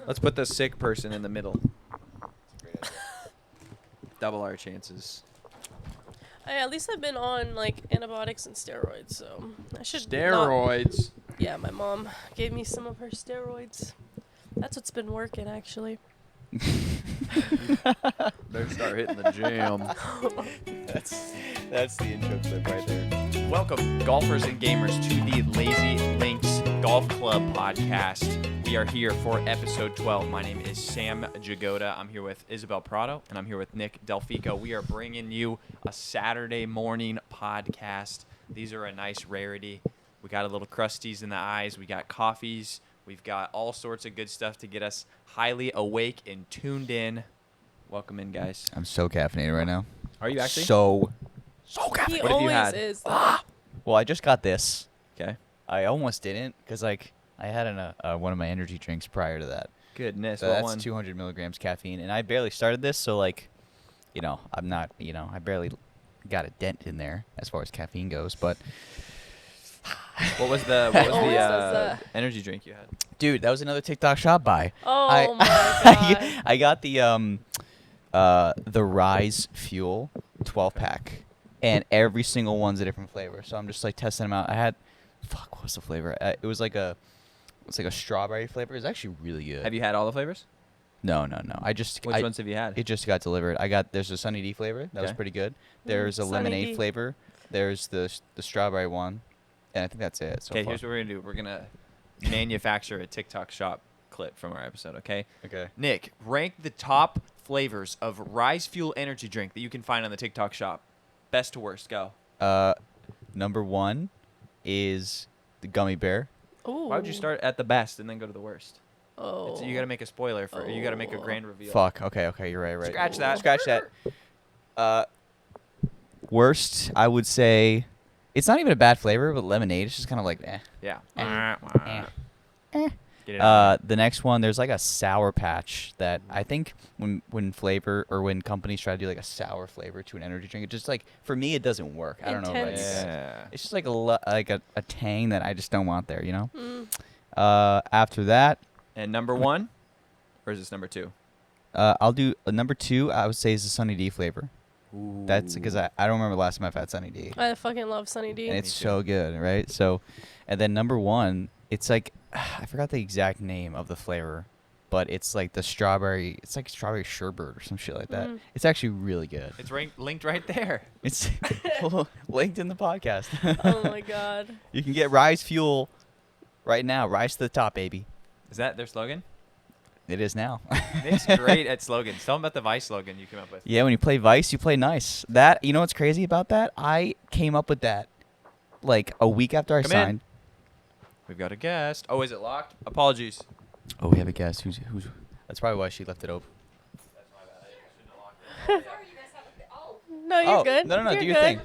Let's put the sick person in the middle. Double our chances. At least I've been on like antibiotics and steroids, so I should. Steroids. Yeah, my mom gave me some of her steroids. That's what's been working, actually. Better start hitting the gym. That's the intro clip right there. Welcome, golfers and gamers, to the Lazy Links Golf Club podcast. We are here for episode 12. My name is Sam Jagoda. I'm here with Isabel Prado, and I'm here with Nick Delfico. We are bringing you a Saturday morning podcast. These are a nice rarity. We got a little crusties in the eyes. We got coffees. We've got all sorts of good stuff to get us highly awake and tuned in. Welcome in, guys. I'm so caffeinated right now. Are you actually? So caffeinated. He What have you always had? is. Well, I just got this. Okay. I almost didn't because I had one of my energy drinks prior to that. Goodness. So what that's one? 200 milligrams caffeine, and I barely started this, so I'm not, I barely got a dent in there as far as caffeine goes. But What was the Always does that. energy drink you had? dude, that was another TikTok shop buy. Oh my god. I got the Rise Fuel 12 pack, and every single one's a different flavor. So I'm just like testing them out. What was the flavor? It was like a strawberry flavor. It was actually really good. Have you had all the flavors? No. Which ones have you had? It just got delivered. There's a Sunny D flavor. That was Okay. pretty good. There's a Sunny lemonade D. flavor. There's the strawberry one. And I think that's it so Okay, far. here's what we're going to do. We're going to manufacture a TikTok shop clip from our episode, okay? Okay. Nick, rank the top flavors of Rise Fuel energy drink that you can find on the TikTok shop. Best to worst, go. Number 1 is the gummy bear. Ooh. Why would you start at the best and then go to the worst? Oh. You got to make a spoiler for you got to make a grand reveal. Fuck. Okay. You're right. Scratch that. Scratch that. Worst, I would say, it's not even a bad flavor, but lemonade. It's just kind of like, eh. Yeah. Eh. Get it out. The next one, there's like a Sour Patch that I think when flavor or when companies try to do like a sour flavor to an energy drink, it just like, for me, it doesn't work. I don't know. Intense. Yeah. It's just like a tang that I just don't want there, you know? Mm. After that, And number 1? Or is this number 2? I'll do number 2, I would say, is the Sunny D flavor. That's because I don't remember the last time I've had Sunny D. I fucking love Sunny D. And it's too. so good, right? So, and then number 1, it's like, I forgot the exact name of the flavor, but it's like the strawberry, it's like strawberry sherbet or some shit like that. Mm. It's actually really good. It's linked right there. It's linked in the podcast. Oh my god. You can get Rise Fuel right now. Rise to the top, baby. Is that their slogan? It is now. Nick's great at slogans. Tell them about the Vice slogan you came up with. Yeah, when you play Vice, you play nice. That, you know what's crazy about that? I came up with that like a week after I Come in. signed. We've got a guest. Oh, is it locked? Apologies. Oh, we have a guest. Who's? That's probably why she left it open. That's my bad. I shouldn't have locked it. No, you're good. No, You're do your good. thing.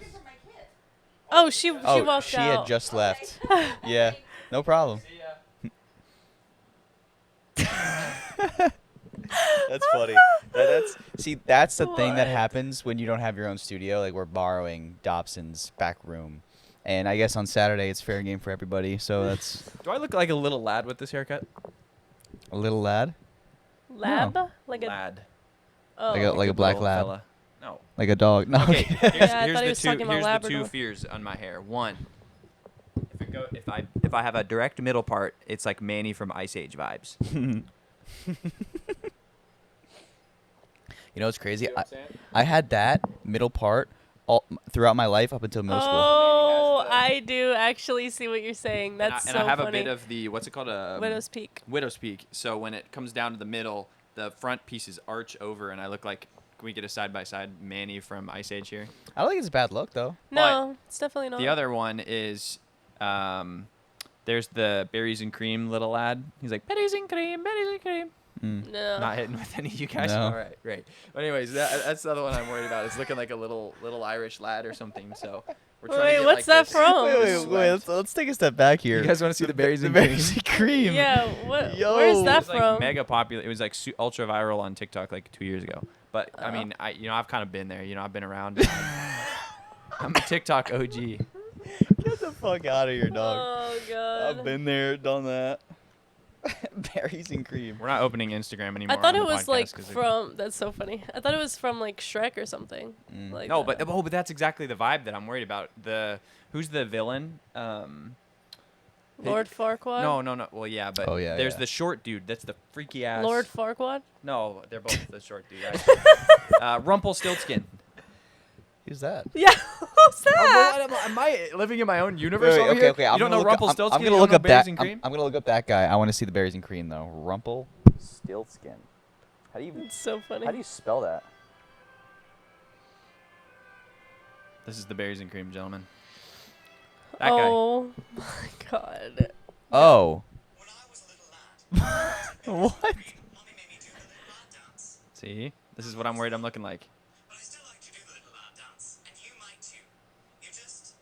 Oh, she Oh, walked she out. had just left. Yeah, no problem. See ya. That's funny. That's the thing that happens when you don't have your own studio. Like, we're borrowing Dobson's back room, and I guess on Saturday it's fair game for everybody. So that's Do I look like a little lad with this haircut? a little lad, Lab? No. Like a Lad. oh. like a black little lab, fella. No. like a dog. No. Okay. Here's, Yeah, I here's thought he the was two. talking about Here's the two Labrador. fears on my hair. One, if I have a direct middle part, it's like Manny from Ice Age vibes. You know what's crazy? See what I'm saying? I had that middle part all throughout my life up until middle school. Oh, Manny has the- I do actually see what you're saying. That's and so I have funny. a bit of the what's it called Widow's Peak. Widow's Peak. So when it comes down to the middle, the front pieces arch over, and I look like. Can we get a side by side Manny from Ice Age here? I don't think it's a bad look though. No, it's definitely not. The other one is, there's the berries and cream little lad. He's like berries and cream, berries and cream. Mm. No. Not hitting with any of you guys. No. All right, great. But anyways, that's the other one I'm worried about. It's looking like a little Irish lad or something. So we're trying to Wait, get what's like that this- from? Let's take a step back here. You guys want to see the berries and berries and cream? Yeah, what? Yo. Where's It that was like from? mega popular. It was like ultra viral on TikTok like 2 years ago. But I Oh. mean, I've kind of been there. I've been around. I'm a TikTok OG. Get the fuck out of here, dog. Oh god. I've been there, done that. Berries and cream. We're not opening Instagram anymore. I thought on it the was podcast like 'cause from. That's so funny. I thought it was from like Shrek or something. Like No, that. but that's exactly the vibe that I'm worried about. Who's the villain? Lord Farquaad. No. Well, yeah, but Oh, yeah, there's yeah. the short dude. That's the freaky ass. Lord Farquaad. No, they're both the short dude. Rumpelstiltskin. Who's that? Yeah. Who's that? Oh, well, am I living in my own universe over okay, here? okay. You I'm don't gonna know look up- Rumpelstiltskin? I'm You gonna don't look know up berries that. and I'm, cream? I'm gonna look up that guy. I want to see the berries and cream though. Rumpelstiltskin. How do you It's so funny. How do you spell that? This is the berries and cream, gentlemen. That guy. Oh my god. Oh. When I was a little lad, What? Mummy made me do the little lad dance. See? This is what I'm worried I'm looking like. But I still like to do the little lad dance, and you might too. You just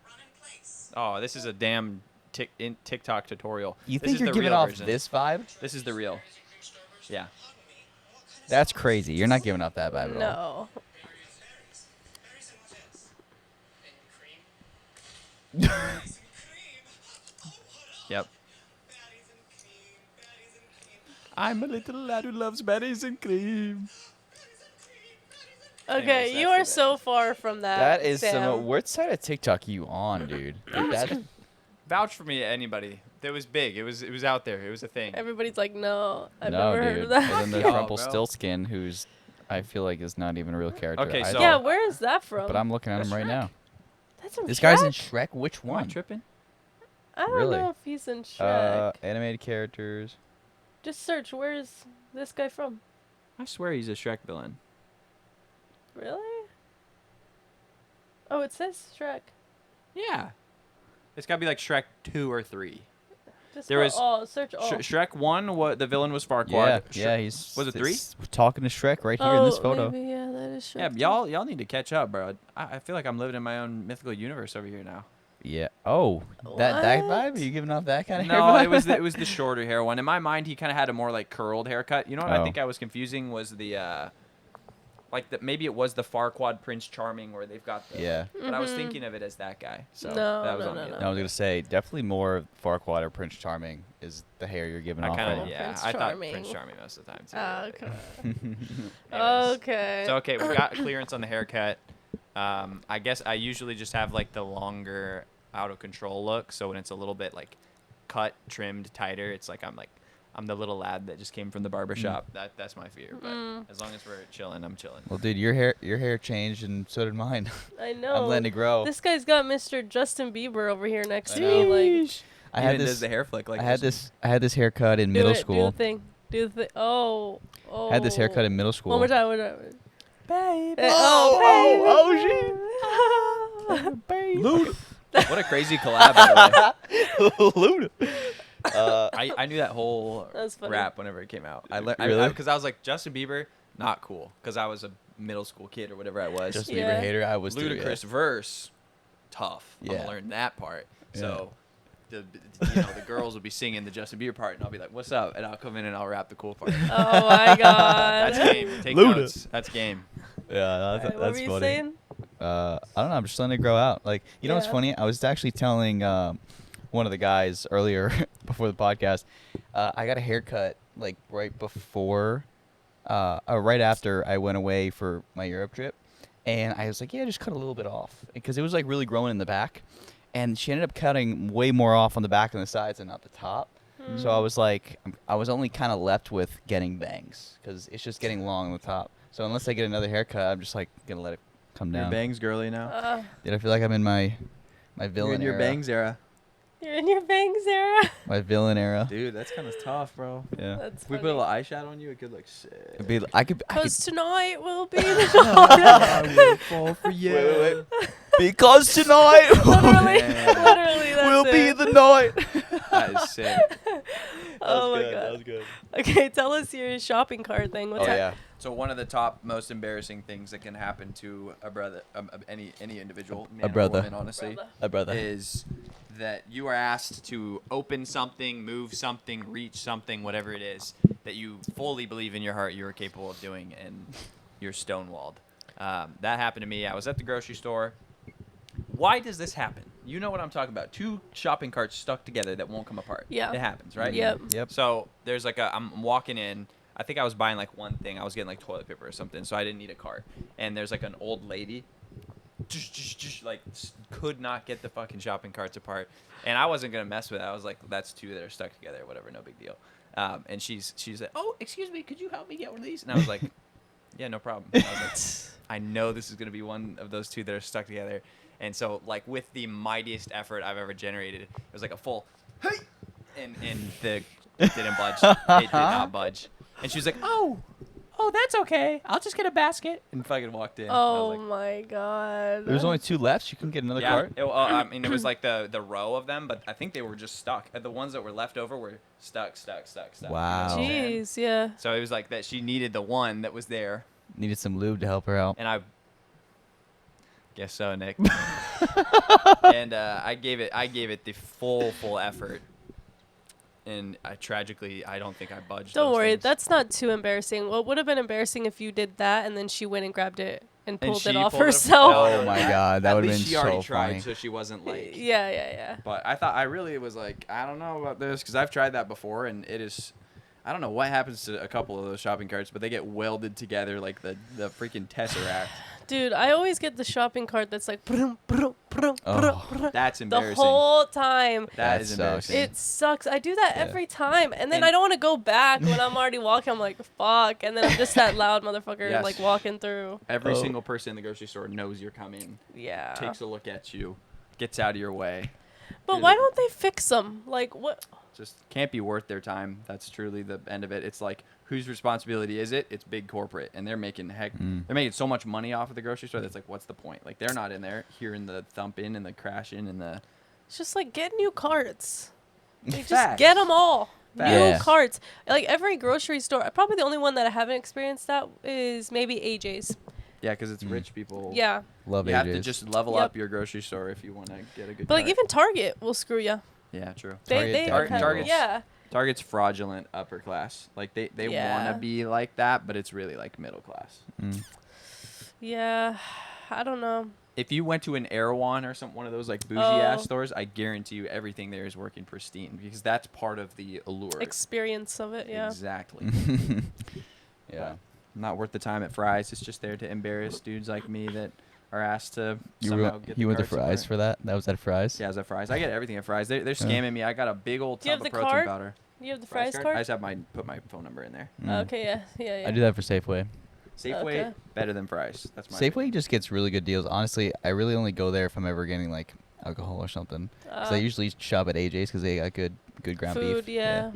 run in place. Oh, this is a damn TikTok tutorial. You This think is you're the giving real off version. this vibe? This is the real. Yeah. Pardon me, what kind of That's song crazy. is You're this? not giving off that vibe at all. No. Berries. Berries and what else? And cream. Berries and cream. Oh, what up? Yep. Berries and cream. Berries and cream. I'm a little lad who loves berries and cream. Berries and cream. Berries and cream. Okay, Anyways, you that's are the so far from that. That is Sam. some. What side of TikTok you on, dude? Like, that, Vouch for me, anybody. That was big. It was out there. It was a thing. Everybody's like, no, I've no, never heard dude. of that. And then there's Yo, bro. Rumpelstiltskin, who's I feel like is not even a real character. Okay, either. so- Yeah, where is that from? But I'm looking at That's him right Shrek. now. That's from This Shrek? guy's in Shrek. Which Am I one? tripping? I don't Really? know if he's in Shrek. Animated characters. Just search, where is this guy from? I swear he's a Shrek villain. Really? Oh, it says Shrek. Yeah. It's got to be like Shrek 2 or 3. Just There go was all, search all. Shrek 1, what the villain was Farquaad. Yeah, Sh- yeah. He's Was it 3? it's talking to Shrek right here in this photo. Maybe, yeah, that is Shrek. Yeah, too. y'all need to catch up, bro. I feel like I'm living in my own mythical universe over here now. Yeah. Oh, that What? vibe? Are you giving off that kind of hair No, vibe? it was the shorter hair one. In my mind, he kind of had a more like curled haircut. You know what I Oh. think I was confusing was the maybe it was the Farquaad Prince Charming where they've got the Yeah. But I was Mhm. thinking of it as that guy. So No, that was no, on no, me. no. I was gonna say definitely more Farquaad or Prince Charming is the hair you're giving I off kind right of now. yeah. Prince I thought Charming. Prince Charming most of the time too. Ah, okay. Anyways. Okay. So okay, we got clearance on the haircut. I guess I usually just have like the longer, out of control look. So when it's a little bit like cut, trimmed, tighter, it's like I'm the little lad that just came from the barber shop. That's my fear. But as long as we're chilling, I'm chilling. Well, dude, your hair changed and so did mine. I know. I'm letting it grow. This guy's got Mr. Justin Bieber over here next I to me. know. Like, I had Even this. does the hair flick like I had this haircut in do middle it, school. Do the thing. Do the thing. Oh. Oh. I had this haircut in middle school. One more time. One more time. Baby. Oh, baby. Luda. What a crazy collab. By the way. Luda. I knew that whole That was funny. rap whenever it came out. Really? Because I was like Justin Bieber, not cool. Because I was a middle school kid or whatever I was. Justin Yeah. Bieber hater. I was too, yeah. Ludicrous verse, tough. I'm Yeah. gonna learn that part. Yeah. So, the girls will be singing the Justin Bieber part, and I'll be like, "What's up?" And I'll come in and I'll rap the cool part. Oh my god. That's game. Take Luda. notes. That's game. Yeah, Alright, what that's were you funny. saying? I don't know. I'm just letting it grow out. Like, you know what's Yeah. funny? I was actually telling one of the guys earlier before the podcast. I got a haircut like right before, right after I went away for my Europe trip, and I was like, yeah, just cut a little bit off because it was like really growing in the back, and she ended up cutting way more off on the back and the sides and not the top. So I was like, I was only kind of left with getting bangs because it's just getting long on the top. So unless I get another haircut, I'm just like gonna let it come down. bangs girly now. Dude, I feel like I'm in my villain era. era. You're in your bangs era. My villain era. Dude, that's kind of tough, bro. Yeah. That's If we funny. put a little eyeshadow on you, it could look sick. It'd be, I could. Because tonight will be the I night. will fall for you. Wait. Because tonight literally, Man. literally, that's will be it. the night. That is sick. Oh my That god. was good. Okay, tell us your shopping cart thing. What's Oh that? yeah. So one of the top most embarrassing things that can happen to a brother, any individual, man brother. or woman, honestly, Brother. A brother. is that you are asked to open something, move something, reach something, whatever it is that you fully believe in your heart you are capable of doing, and you're stonewalled. That happened to me. I was at the grocery store. Why does this happen? You know what I'm talking about. 2 shopping carts stuck together that won't come apart. Yeah. It happens, right? Yep. Yep. So there's like I'm walking in. I think I was buying like one thing. I was getting like toilet paper or something, so I didn't need a cart. And there's like an old lady, like could not get the fucking shopping carts apart. And I wasn't gonna mess with it. I was like, that's 2 that are stuck together, whatever, no big deal. And she's like, oh, excuse me, could you help me get one of these? And I was like, yeah, no problem. I was like, I know this is gonna be one of those 2 that are stuck together. And so, like, with the mightiest effort I've ever generated, it was like a full, hey, and it didn't budge. It did not budge. And she was like, oh, that's okay. I'll just get a basket. And fucking walked in. Oh And I was my god. There's only 2 left. You can get another cart. I mean, it was like the row of them, but I think they were just stuck. The ones that were left over were stuck. Wow. You know what I'm saying? Jeez, yeah. So it was like that she needed the one that was there. Needed some lube to help her out. And I guess so, Nick. And I gave it the full effort. And I don't think I budged. Don't those worry, things. that's not too embarrassing. What would have been embarrassing if you did that and then she went and grabbed it and pulled she it off pulled it herself? No, Oh my god, that At would have least been she already so tried, funny. so she wasn't like. Yeah. But I really was like, I don't know about this because I've tried that before, and it is. I don't know what happens to a couple of those shopping carts, but they get welded together like the freaking Tesseract. Dude, I always get the shopping cart that's like brum, brum, brum, Oh. brum, brum, That's the embarrassing. whole time. That That is sucks. embarrassing. It sucks. I do that Yeah. every time. And then And- I don't want to go back when I'm already walking. I'm like, fuck. And then I'm just that loud motherfucker Yes. like walking through. Every Oh. single person in the grocery store knows you're coming, Yeah. takes a look at you, gets out of your way. But You're why the- don't they fix them? Like, what? Just can't be worth their time. That's truly the end of it. It's like, whose responsibility is it? It's big corporate, and they're making they're making so much money off of the grocery store. That's like, what's the point? Like, they're not in there hearing the thumping and the crashing and the. It's just like, get new carts. Like, just Facts. get them all. Facts. New Yeah. carts. Like, every grocery store. Probably the only one that I haven't experienced that is maybe AJ's. Yeah, because it's rich people. Yeah. Love You have to AJ's. just level Yep. up your grocery store if you want to get a good. But, like, cart. even Target will screw you. Yeah, true. Target They definitely Target's- yeah. Target's fraudulent upper class. Like they Yeah. want to be like that, but it's really like middle class. Yeah. I don't know. If you went to an Erewhon or one of those like bougie Oh. ass stores, I guarantee you everything there is working pristine because that's part of the allure. Experience of it, yeah. Exactly. Yeah. Not worth the time at Fry's. It's just there to embarrass dudes like me that are asked to You, somehow get you the went to carts Fry's apart. for that? That was at Fry's? Yeah, I was at Fry's. I get everything at Fry's. They're scamming me. I got a big old Do you tub have of the protein card? powder. You have the Fry's fries I card? just have put my phone number in there. Okay, yeah. I do that for Safeway. Safeway Okay. better than Fry's. That's my Safeway just gets really good deals. Honestly, I really only go there if I'm ever getting like alcohol or something. Because I usually shop at AJ's because they got good ground food, beef. yeah.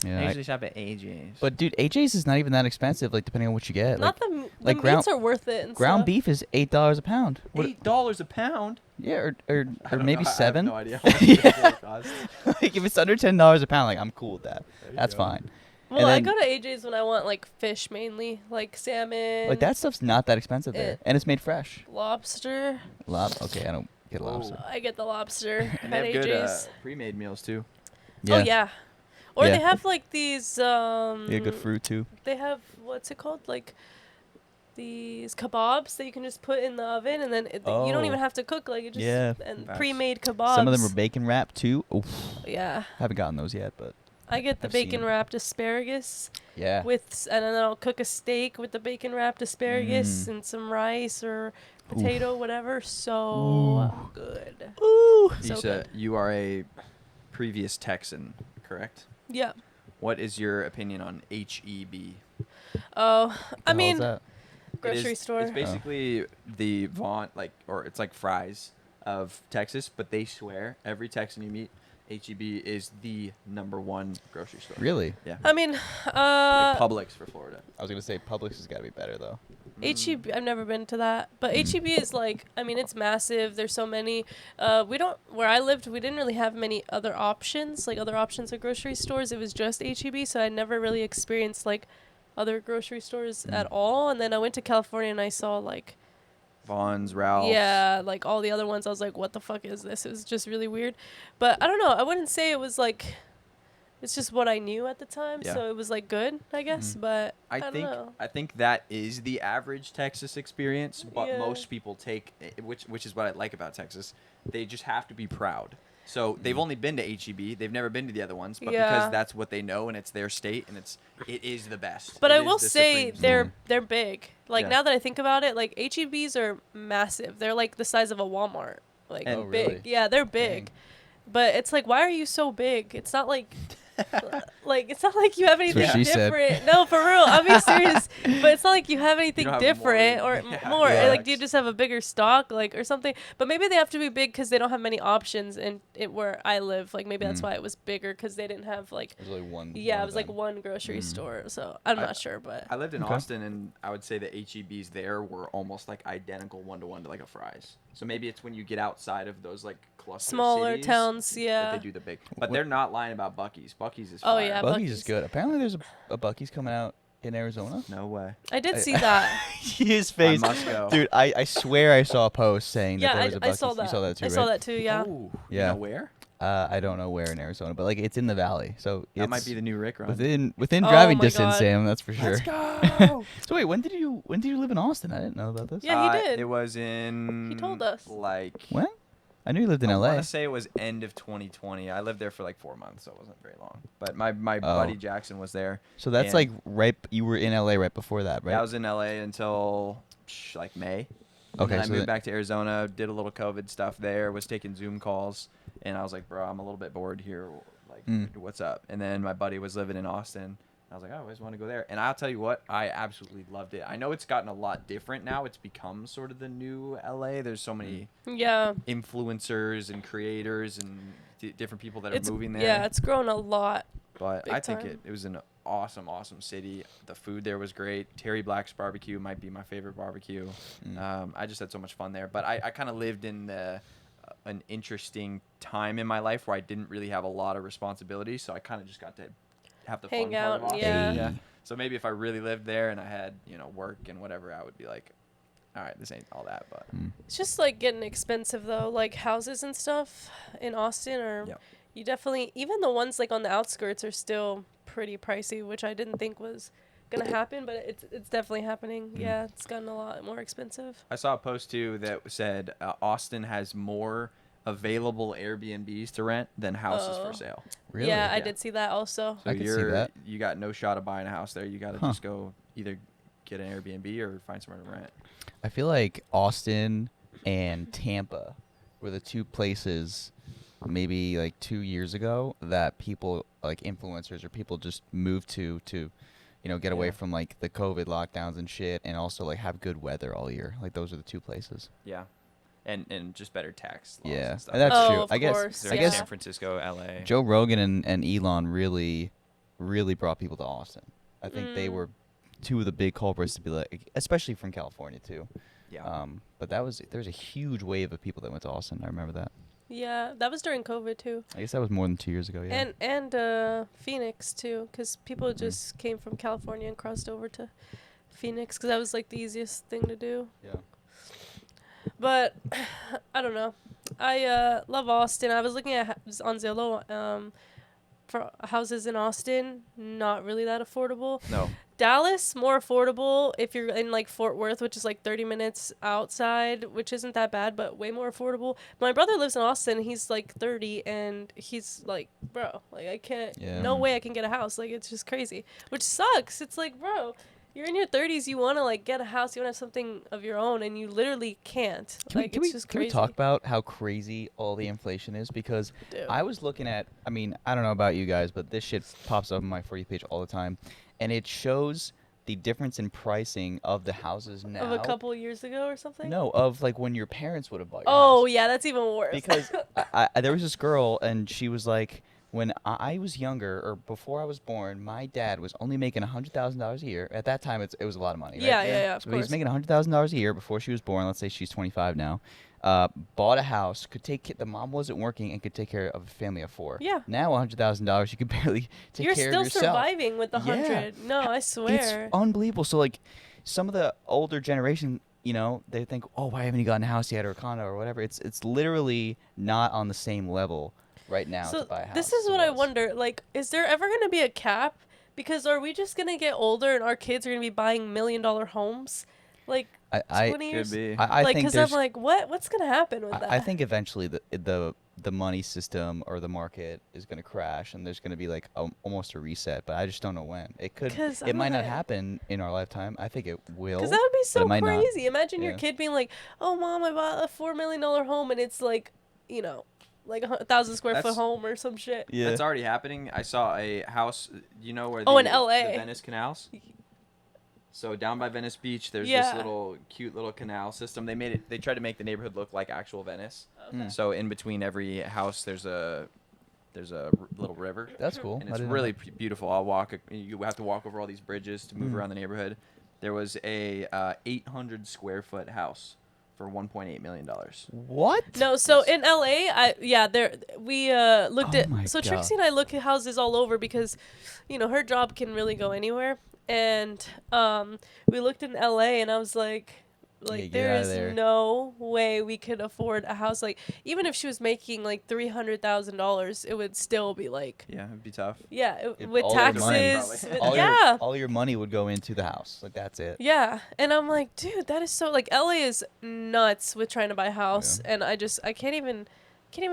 Yeah. I usually shop at AJ's. But dude, AJ's is not even that expensive. Like depending on what you get. Not Like, the like meats are worth it and ground stuff. beef is $8 a pound. What- $8 a pound. Yeah, or I don't maybe know. I $7. have no idea how much it costs. Like if it's under $10 a pound, like I'm cool with that. There you That's go. fine. Well, I then- go to AJ's when I want like fish mainly, like salmon. Like that stuff's not that expensive there, and it's made fresh. Lobster. Okay, I don't get Whoa. lobster. I get the lobster And at they have good AJ's. pre-made meals too. Oh yeah. Or Yeah. they have like these Yeah, good fruit too. They have what's it called? Like these kebabs that you can just put in the oven and then you don't Oh. even have to cook, like it just Yeah. and Facts. pre-made kebabs. Some of them are bacon wrapped too. Oof. Yeah. Haven't gotten those yet, but I get the I've seen bacon them. wrapped asparagus yeah. and then I'll cook a steak with the bacon wrapped asparagus and some rice or potato, whatever. So good. Ooh. So Issa, you are a previous Texan, correct? Yeah. What is your opinion on HEB? Oh, I mean, grocery It is- store. It's basically the Vaughn, or it's like Fry's of Texas, but they swear every Texan you meet, HEB is the #1 grocery store. Really? Yeah. I mean, Like Publix for Florida. I was gonna say Publix has got to be better though. HEB, I've never been to that, but HEB is like, I mean, it's massive. There's so many. Where I lived, we didn't really have many other options, like other options at grocery stores. It was just HEB, so I never really experienced like other grocery stores at all. And then I went to California and I saw like, Vaughn's, Ralph's. yeah, like all the other ones. I was like, what the fuck is this? It was just really weird. But I don't know. I wouldn't say it was like it's just what I knew at the time, Yeah. so it was like good, I guess. But I don't know. I think that is the average Texas experience, but Yeah. most people take which is what I like about Texas. They just have to be proud. So they've only been to HEB. They've never been to the other ones, but Yeah. because that's what they know and it's their state and it is the best. But It I is will the say supreme they're big. Like Yeah. now that I think about it, like HEBs are massive. They're like the size of a Walmart. Like And- Oh, big. really? Yeah, they're big. Dang. But it's like, why are you so big? It's not like like it's not like you have anything what she said. different. No, for real. I'm being serious. But it's not like you have anything don't have different more- or yeah, more. yeah. Like do you just have a bigger stock like or something? But maybe they have to be big because they don't have many options in it where I live. Like maybe that's why it was bigger because they didn't have like There's only one. yeah, one it of was like them. one grocery store. So I'm not sure, but I lived in Okay. Austin, and I would say the HEBs there were almost like identical 1-to-1 to like a Fry's. So maybe it's when you get outside of those like cluster smaller cities towns, that yeah. they do the big. But What- they're not lying about Buc-ee's. Buc-ee's is Oh, fire. yeah. Buc-ee's is Buc-ee's. good. Apparently, there's a Buc-ee's coming out in Arizona. No way. I did see that. His face, must go. dude. I swear I saw a post saying that Yeah, there was a I Buc-ee's. saw that. You saw that too, I right? saw that too. Yeah. Oh, Yeah. You know where? I don't know where in Arizona, but like it's in the valley, so That it's might be the new Rick run. within Oh driving my distance, God. Sam. That's for sure. Let's go. So wait, when did you live in Austin? I didn't know about this. Yeah, he did. It was in. He told us. Like. When? I knew you lived in I LA. want to say it was end of 2020. I lived there for like 4 months, so it wasn't very long. But my buddy Jackson was there. So that's and- like right. You were in LA right before that, right? Yeah, I was in LA until like May. And Okay, then I so moved then- back to Arizona, did a little COVID stuff there, was taking Zoom calls, and I was like, bro, I'm a little bit bored here. Like, what's up? And then my buddy was living in Austin. I was like, oh, I always want to go there. And I'll tell you what, I absolutely loved it. I know it's gotten a lot different now. It's become sort of the new LA. There's so many Yeah. influencers and creators and different people that are It's moving there. yeah, it's grown a lot. But Big I think time. it was an awesome city. The food there was great. Terry Black's barbecue might be my favorite barbecue. I just had so much fun there. But I kind of lived in an interesting time in my life where I didn't really have a lot of responsibility, so I kind of just got to have the Hang fun part out, of Austin. yeah. So maybe if I really lived there and I had work and whatever, I would be like, all right, this ain't all that. But It's just like getting expensive though, like houses and stuff in Austin are Yep. you definitely even the ones like on the outskirts are still pretty pricey, which I didn't think was gonna happen, but it's definitely happening. Yeah, it's gotten a lot more expensive. I saw a post too that said Austin has more available Airbnbs to rent than houses Oh. for sale. Really? Yeah, I Yeah. did see that also. So I could see that. you got no shot of buying a house there. You got to Huh. just go either get an Airbnb or find somewhere to rent. I feel like Austin and Tampa were the two places maybe like 2 years ago that people like influencers or people just moved to get away Yeah. from like the COVID lockdowns and shit, and also like have good weather all year. Like those are the two places. Yeah, and just better tax laws Yeah, and stuff. and that's Oh, true. of I guess course, They're I in guess San Francisco, LA. Joe Rogan and Elon really brought people to Austin. I think they Mm. were two of the big culprits to be like, especially from California too. Yeah. But there's a huge wave of people that went to Austin. I remember that. Yeah, that was during COVID too. I guess that was more than 2 years ago. Yeah. And Phoenix too, because people Mm-hmm. just came from California and crossed over to Phoenix because that was like the easiest thing to do. yeah. But I don't know. I love Austin. I was looking at on Zillow for houses in Austin, not really that affordable. No. Dallas, more affordable if you're in like Fort Worth, which is like 30 minutes outside, which isn't that bad, but way more affordable. My brother lives in Austin. He's like 30 and he's like, bro, like I can't, Yeah. no way I can get a house. Like it's just crazy, which sucks. It's like, bro, you're in your 30s. You want to like get a house. You want to have something of your own and you literally can't. Like it's just can crazy. we talk about how crazy all the inflation is? Because Dude. I was looking at, I mean, I don't know about you guys, but this shit pops up on my For You page all the time. And it shows the difference in pricing of the houses now. Of a couple years ago or something? No, of like when your parents would have bought your Oh, house. yeah, that's even worse. Because there was this girl, and she was like, when I was younger, or before I was born, my dad was only making $100,000 a year. At that time, it was a lot of money, right? Yeah, of So he was course. making $100,000 a year before she was born. Let's say she's 25 now. Bought a house, the mom wasn't working and could take care of a family of 4. Yeah. Now $100,000, you can barely take You're care still of yourself. surviving with the Yeah. 100. No, I swear. It's unbelievable. So like, some of the older generation, they think, oh, why haven't you gotten a house yet or a condo or whatever? It's literally not on the same level right now So to buy a house. this is as it what I was. wonder. Like, is there ever going to be a cap? Because are we just going to get older and our kids are going to be buying $1 million homes? Like, I 20 Could years? be. I Like, think because I'm there's. like, what's going to happen with that? I think eventually the money system or the market is going to crash and there's going to be like almost a reset, but I just don't know when. It could. 'Cause It I'm might not like- happen in our lifetime. I think it will. Because that would be but it so might not. crazy. Imagine your Yeah. kid being like, "Oh, mom, I bought a $4 million home," and it's like, you know, like a 1,000 square foot That's- home or some shit. Yeah. That's already happening. I saw a house, you know, where Oh, in the LA. Venice canals. So down by Venice Beach, there's Yeah. this little cute little canal system. They tried to make the neighborhood look like actual Venice. Okay. So in between every house, there's a little river. That's cool. And I it's didn't know really that. beautiful. You have to walk over all these bridges to move around the neighborhood. There was a 800 square foot house for $1.8 million. What? No, so Yes. in LA, we looked Oh at. my So God. Trixie and I look at houses all over because, you know, her job can really go anywhere. And we looked in LA, and I was like, Yeah, get there outta is there. no way we could afford a house. Like, even if she was making like $300,000, it would still be like, Yeah, it'd be tough. yeah, If with all your money- taxes. Probably. with- yeah. All your money would go into the house. Like that's it. Yeah, and I'm like, dude, that is so like LA is nuts with trying to buy a house, and I can't even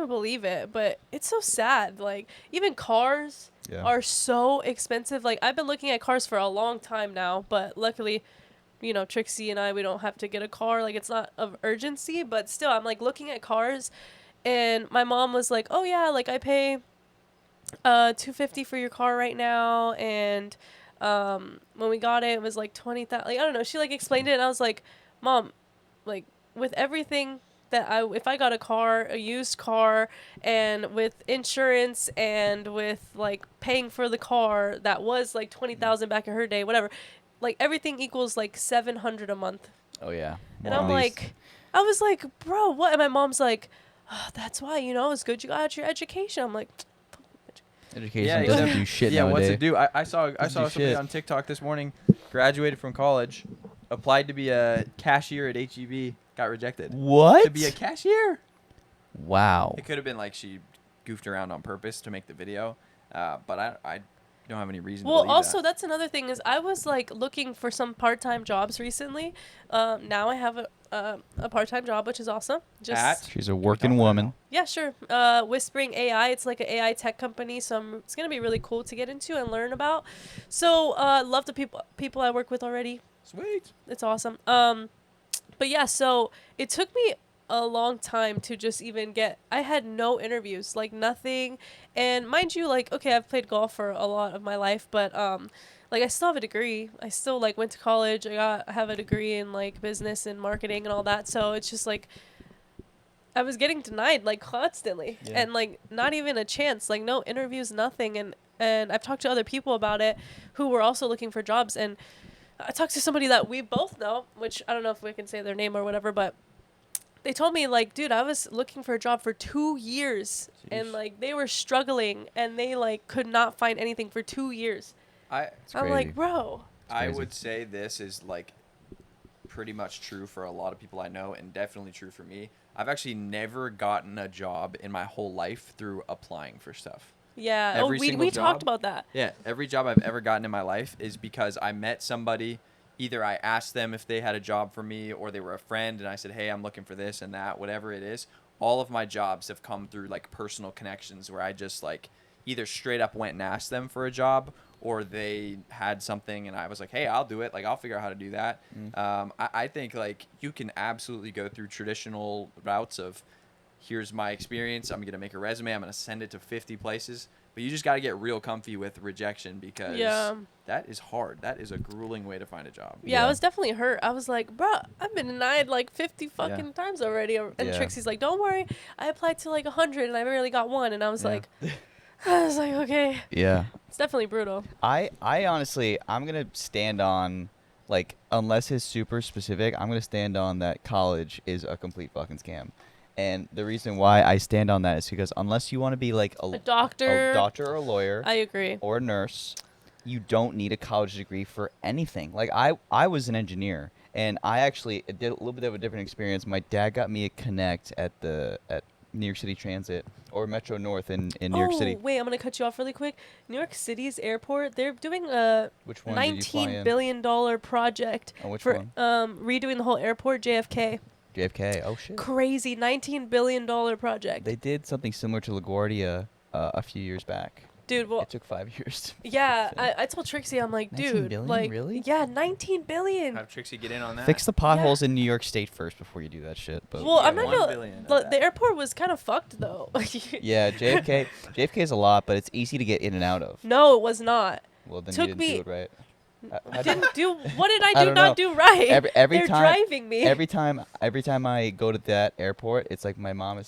believe it. But it's so sad. Like even cars Yeah. are so expensive. Like I've been looking at cars for a long time now, but luckily, you know, Trixie and I, we don't have to get a car. Like it's not of urgency, but still, I'm like looking at cars, and my mom was like, oh yeah, like I pay $250 for your car right now, and when we got it, it was like 20,000. Like I don't know. She like explained it, and I was like, Mom, like with everything that if I got a used car, and with insurance and with like paying for the car that was like 20,000 back in her day, whatever, like everything equals like 700 a month. Oh yeah. And At I'm least. like, I was like, bro, what? And my mom's like, oh, that's why, you know, it's good you got your education. I'm like, Education doesn't except- do shit Yeah, what's nowadays. it do? I saw Doesn't do somebody shit. on TikTok this morning, graduated from college, applied to be a cashier at HEB, got rejected. What? To be a cashier. Wow. It could have been like she goofed around on purpose to make the video, but I don't have any reason to well, believe also that. that's another thing is I was like looking for some part-time jobs recently. Now I have a part-time job, which is awesome. Just She's a working woman. yeah, sure. Whispering AI, it's like an AI tech company, so it's gonna be really cool to get into and learn about. So love the people I work with already. Sweet. It's awesome. But yeah, so it took me a long time to just even I had no interviews, like nothing. And mind you, like, okay, I've played golf for a lot of my life, but like I still have a degree. I still like went to college. I have a degree in like business and marketing and all that. So it's just like I was getting denied like constantly, Yeah. and like not even a chance, like no interviews, nothing. And I've talked to other people about it who were also looking for jobs, and I talked to somebody that we both know, which I don't know if we can say their name or whatever, but they told me like, dude, I was looking for a job for 2 years, and Jeez. like they were struggling, and they like could not find anything for 2 years. It's I'm crazy. like, bro. I crazy. would say this is like pretty much true for a lot of people I know, and definitely true for me. I've actually never gotten a job in my whole life through applying for stuff. Yeah. Every we single talked job? about that. Yeah, every job I've ever gotten in my life is because I met somebody. Either I asked them if they had a job for me, or they were a friend and I said, hey, I'm looking for this and that, whatever it is. All of my jobs have come through like personal connections where I just like either straight up went and asked them for a job, or they had something and I was like, hey, I'll do it. Like, I'll figure out how to do that. I think like you can absolutely go through traditional routes of, here's my experience. I'm going to make a resume. I'm going to send it to 50 places. But you just got to get real comfy with rejection, because Yeah. that is hard. That is a grueling way to find a job. Yeah, Yeah. I was definitely hurt. I was like, bro, I've been denied like 50 fucking times already. And Yeah. Trixie's like, don't worry. I applied to like 100 and I barely got one. And I was Yeah. like, okay. Yeah. It's definitely brutal. I honestly, I'm gonna stand on, like, unless it's super specific, I'm gonna stand on that college is a complete fucking scam. And the reason why I stand on that is because unless you want to be like A doctor. a doctor or a lawyer I agree. or a nurse, you don't need a college degree for anything. Like I was an engineer, and I actually did a little bit of a different experience. My dad got me a connect at New York City Transit or Metro North in New York City. Wait, I'm gonna cut you off really quick. New York City's airport, they're doing a Which one did you fly $19 in? billion project Oh, which for one? redoing the whole airport, JFK. JFK. Oh shit. Crazy $19 billion project. They did something similar to LaGuardia a few years back. Dude, well, It took 5 years. To yeah, finish. I told Trixie, I'm like, 19 dude, billion? like, Really? yeah, 19 billion. Have Trixie get in on that. Fix the potholes in New York State first before you do that shit. But Well, Yeah, I'm not 1 gonna. billion of The, that. the airport was kind of fucked though. yeah, JFK is a lot, but it's easy to get in and out of. No, it was not. Well, then Took you didn't me- do it right. Didn't do. What did I I do? don't Not know. do right. Every They're time, driving me. every time I go to that airport, it's like my mom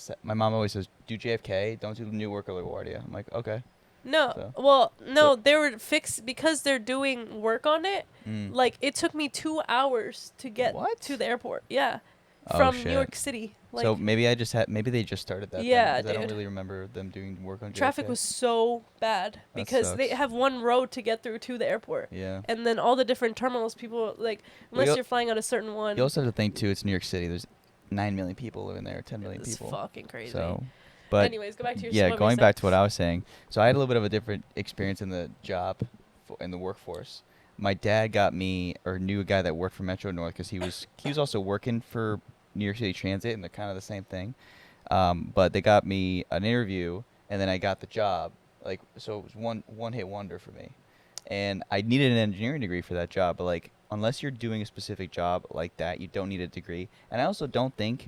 always says, "Do JFK, don't do Newark or LaGuardia." I'm like, okay. No, So- well, no, so- they were fixed because they're doing work on it. Mm. Like it took me 2 hours to get What? to the airport. Yeah, Oh, from shit. New York City. Like So maybe maybe they just started that. Yeah, then, 'cause I don't dude. really remember them doing work on traffic JFK. was so bad That because they sucks. have one road to get through to the airport. Yeah. And then all the different terminals, people like unless you'll- you're flying on a certain one. You also have to think too. It's New York City. There's 9 million people living there. 10 million it's people. fucking crazy. So, but anyways, go back to your yeah, what were you going saying? back to what I was saying. So I had a little bit of a different experience in the job, in the workforce. My dad got me, or knew a guy that worked for Metro North because he was also working for New York City Transit, and they're kind of the same thing. But they got me an interview, and then I got the job. Like, so it was one hit wonder for me, and I needed an engineering degree for that job. But like, unless you're doing a specific job like that, you don't need a degree. And I also don't think,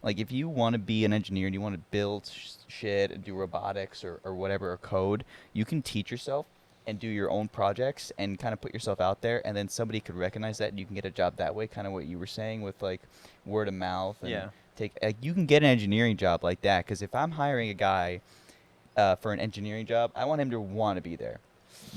like, if you want to be an engineer and you want to build shit and do robotics or whatever, or code, you can teach yourself and do your own projects and kind of put yourself out there, and then somebody could recognize that and you can get a job that way, kind of what you were saying with like word of mouth. And Yeah. you can get an engineering job like that, because if I'm hiring a guy for an engineering job, I want him to want to be there.